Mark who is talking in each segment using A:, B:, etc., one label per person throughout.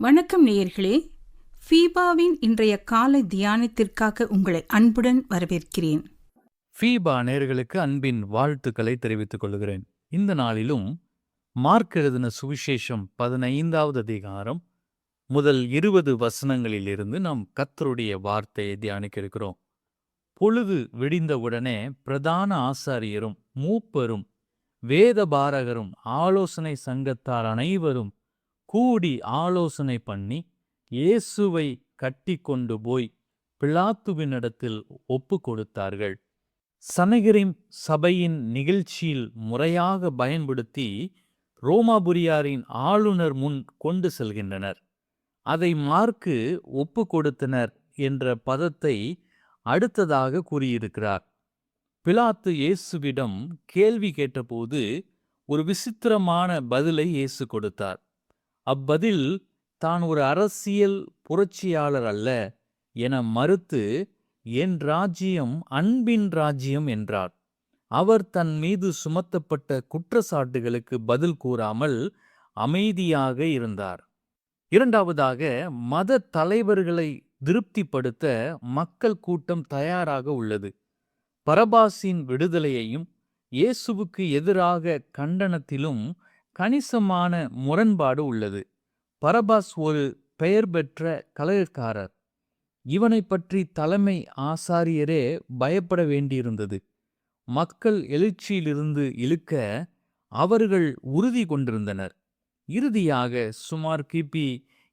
A: வணக்கம் நேயர்களே. ஃபீபாவின் இன்றைய காலை தியானத்திற்காக உங்களை அன்புடன் வரவேற்கிறேன்.
B: ஃபீபா நேயர்களுக்கு அன்பின் வாழ்த்துக்களை தெரிவித்துக் கொள்கிறேன். இந்த நாளிலும் மார்க் எழுதின சுவிசேஷம் 15வது அதிகாரம் முதல் 20 வசனங்களிலிருந்து நாம் கர்த்தருடைய வார்த்தையை தியானிக்க இருக்கிறோம். பொழுது விடிந்தவுடனே பிரதான ஆசாரியரும் மூப்பரும் வேதபாரகரும் ஆலோசனை சங்கத்தார் அனைவரும் கூடி ஆலோசனை பண்ணி இயேசுவை கட்டி கொண்டு போய் பிலாத்துவினிடத்தில் ஒப்பு கொடுத்தார்கள். சனகரிம் சபையின் நிகழ்ச்சியில் முறையாக பயன்படுத்தி ரோமாபுரியாரின் ஆளுநர் முன் கொண்டு செல்கின்றனர். அதை மார்க்கு ஒப்பு கொடுத்தனர் என்ற பதத்தை அடுத்ததாக கூறியிருக்கிறார். பிலாத்து இயேசுவிடம் கேள்வி கேட்டபோது ஒரு விசித்திரமான பதிலை இயேசு கொடுத்தார். அவ்வதில் தான் ஒரு அரசியல் புரட்சியாளர் அல்ல என மறுத்து, என் ராஜ்யம் அன்பின் ராஜ்யம் என்றார். அவர் தன் மீது சுமத்தப்பட்ட குற்றச்சாட்டுகளுக்கு பதில் கூறாமல் அமைதியாக இருந்தார். இரண்டாவதாக, மத தலைவர்களை திருப்திப்படுத்த மக்கள் கூட்டம் தயாராக உள்ளது. பரபாசின் விடுதலையையும் இயேசுவுக்கு எதிராக கண்டனத்திலும் கணிசமான முரண்பாடு உள்ளது. பரபாஸ் ஒரு பெயர் பெற்ற கலகக்காரர். இவனை பற்றி தலைமை ஆசாரியரே பயப்பட வேண்டியிருந்தது. மக்கள் எழுச்சியிலிருந்து இழுக்க அவர்கள் உறுதி கொண்டிருந்தனர். இறுதியாக சுமார் கிபி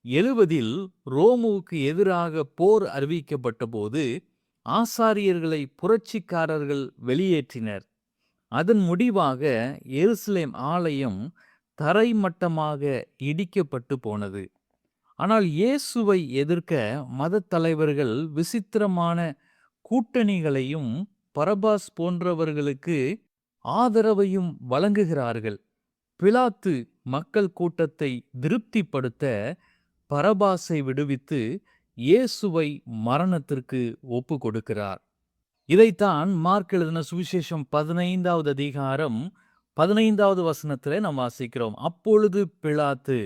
B: 70 ரோமுவுக்கு எதிராக போர் அறிவிக்கப்பட்ட போது ஆசாரியர்களை புரட்சிக்காரர்கள் வெளியேற்றினர். அதன் முடிவாக எருசலேம் ஆலயம் தரைமட்டமாக இடிக்கப்பட்டு போனது. ஆனால் இயேசுவை எதிர்க்க மத தலைவர்கள் விசித்திரமான கூட்டணிகளையும் பரபாஸ் போன்றவர்களுக்கு ஆதரவையும் வழங்குகிறார்கள். பிலாத்து மக்கள் கூட்டத்தை திருப்திப்படுத்த பரபாசை விடுவித்து இயேசுவை மரணத்திற்கு ஒப்பு கொடுக்கிறார். இதைத்தான் மார்க் எழுதின சுவிசேஷம் 15வது அதிகாரம் 15வது வசனத்திலே நாம் வாசிக்கிறோம். அப்பொழுது பிலாத்து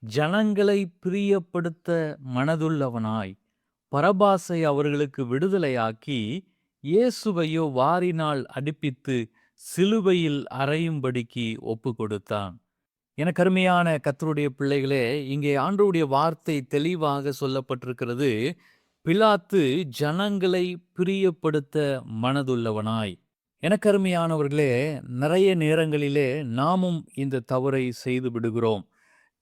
B: ஜனங்களை பிரியப்படுத்த மனதுள்ளவனாய் பரபாசை அவர்களுக்கு விடுதலையாக்கி இயேசுவையோ வாரினால் அடிப்பித்து சிலுவையில் அறையும்படிக்கு ஒப்பு கொடுத்தான். எனக்கு அருமையான கர்த்தருடைய பிள்ளைகளே, இங்கே ஆண்டவருடைய வார்த்தை தெளிவாக சொல்லப்பட்டிருக்கிறது. பிலாத்து ஜனங்களை பிரியப்படுத்த மனதுள்ளவனாய். எனக்கு அருமையானவர்களே, நிறைய நேரங்களிலே நாமும் இந்த தவறை செய்து விடுகிறோம்.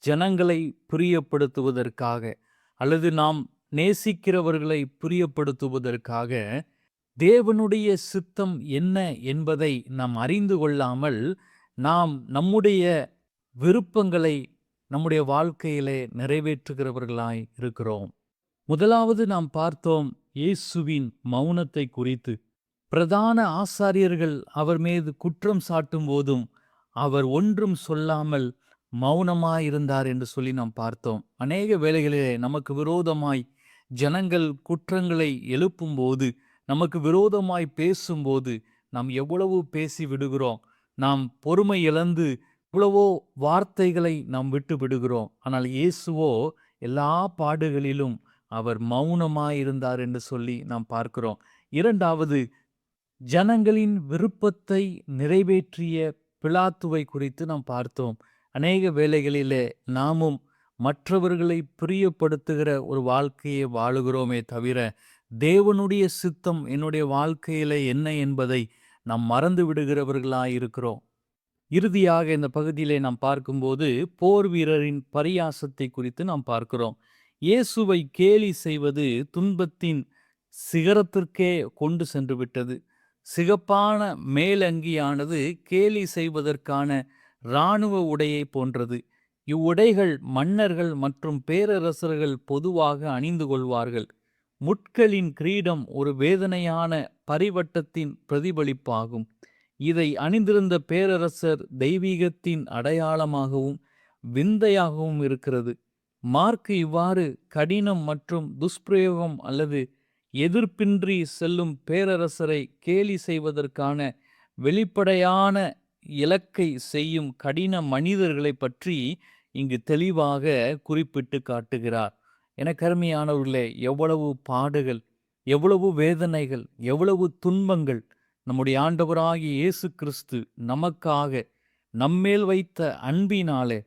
B: ஜனங்களை பிரியப்படுத்துவதற்காக அல்லது நாம் நேசிக்கிறவர்களை பிரியப்படுத்துவதற்காக தேவனுடைய சித்தம் என்ன என்பதை நாம் அறிந்து கொள்ளாமல் நாம் நம்முடைய விருப்பங்களை நம்முடைய வாழ்க்கையிலே நிறைவேற்றுகிறவர்களாய் இருக்கிறோம். முதலாவது நாம் பார்த்தோம் இயேசுவின் மௌனத்தை குறித்து. பிரதான ஆசாரியர்கள் அவர் மீது குற்றம் சாட்டும் போதும் அவர் ஒன்றும் சொல்லாமல் மௌனமாயிருந்தார் என்று சொல்லி நாம் பார்த்தோம். அநேக வேளைகளிலே நமக்கு விரோதமாய் ஜனங்கள் குற்றங்களை எழுப்பும்போது, நமக்கு விரோதமாய் பேசும்போது நாம் எவ்வளவு பேசி விடுகிறோம். நாம் பொறுமை இழந்து எவ்வளவோ வார்த்தைகளை நாம் விட்டு விடுகிறோம். ஆனால் இயேசுவோ எல்லா பாடுகளிலும் அவர் மௌனமாயிருந்தார் என்று சொல்லி நாம் பார்க்கிறோம். இரண்டாவது, ஜனங்களின் விருப்பத்தை நிறைவேற்றிய பிலாத்துவை குறித்து நாம் பார்த்தோம். அநேக வேளைகளிலே நாமும் மற்றவர்களை பிரியப்படுத்துகிற ஒரு வாழ்க்கையை வாழுகிறோமே தவிர தேவனுடைய சித்தம் என்னுடைய வாழ்க்கையில என்ன என்பதை நாம் மறந்து விடுகிறவர்களாயிருக்கிறோம். இறுதியாக இந்த பகுதியிலே நாம் பார்க்கும்போது போர் வீரரின் பரியாசத்தை குறித்து நாம் பார்க்கிறோம். இயேசுவை கேலி செய்வது துன்பத்தின் சிகரத்திற்கே கொண்டு சென்று விட்டது. சிகப்பான மேலங்கியானது கேலி செய்வதற்கான இராணுவ உடையை போன்றது. இவ்வுடைகள் மன்னர்கள் மற்றும் பேரரசர்கள் பொதுவாக அணிந்து கொள்வார்கள். முட்களின் கிரீடம் ஒரு வேதனையான பரிவட்டத்தின் பிரதிபலிப்பாகும். இதை அணிந்திருந்த பேரரசர் தெய்வீகத்தின் அடையாளமாகவும் விந்தையாகவும் இருக்கிறது. மார்க்கு இவ்வாறு கடினம் மற்றும் துஷ்பிரயோகம் அல்லது எதிர்ப்பின்றி செல்லும் பேரரசரை கேலி செய்வதற்கான வெளிப்படையான இலக்கை செய்யும் கடின மனிதர்களை பற்றி இங்கு தெளிவாக குறிப்பிட்டு காட்டுகிறார். எனக்கு அருமையானவர்களே, எவ்வளவு பாடுகள், எவ்வளவு வேதனைகள், எவ்வளவு துன்பங்கள் நம்முடைய ஆண்டவராகிய இயேசு கிறிஸ்து நமக்காக நம்மேல் வைத்த அன்பினாலே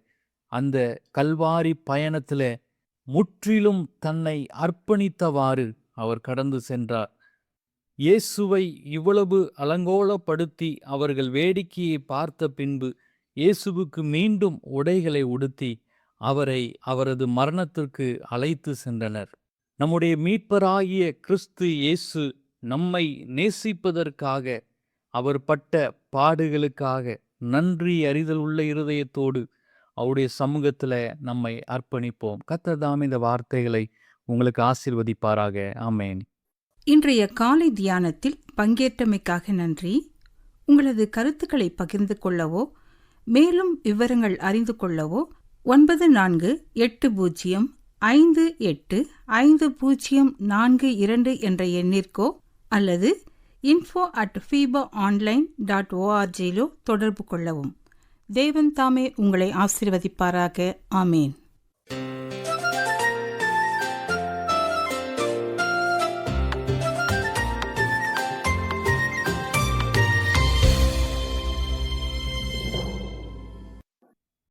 B: அந்த கல்வாரி பயணத்திலே முற்றிலும் தன்னை அர்ப்பணித்தவாறு அவர் கடந்து சென்றார். இயேசுவை இவ்வளவு அலங்கோலப்படுத்தி அவர்கள் வேடிக்கையை பார்த்த பின்பு இயேசுவுக்கு மீண்டும் உடைகளை உடுத்தி அவரை அவரது மரணத்திற்கு அழைத்து சென்றனர். நம்முடைய மீட்பராகிய கிறிஸ்து இயேசு நம்மை நேசிப்பதற்காக அவர் பட்ட பாடுகளுக்காக நன்றி அறிதல் உள்ள இருதயத்தோடு அவருடைய சமூகத்தில் நம்மை அர்ப்பணிப்போம். கர்த்தர் தாமே இந்த வார்த்தைகளை உங்களுக்கு ஆசீர்வதிப்பாராக. ஆமென்.
A: இன்றைய காலை தியானத்தில் பங்கேற்றமைக்காக நன்றி. உங்களது கருத்துக்களை பகிர்ந்து கொள்ளவோ மேலும் விவரங்கள் அறிந்து கொள்ளவோ 9458505042 என்ற எண்ணிற்கோ அல்லது info@fibaonline.org தொடர்பு கொள்ளவும். தேவன் தாமே உங்களை ஆசீர்வதிப்பாராக. ஆமேன்.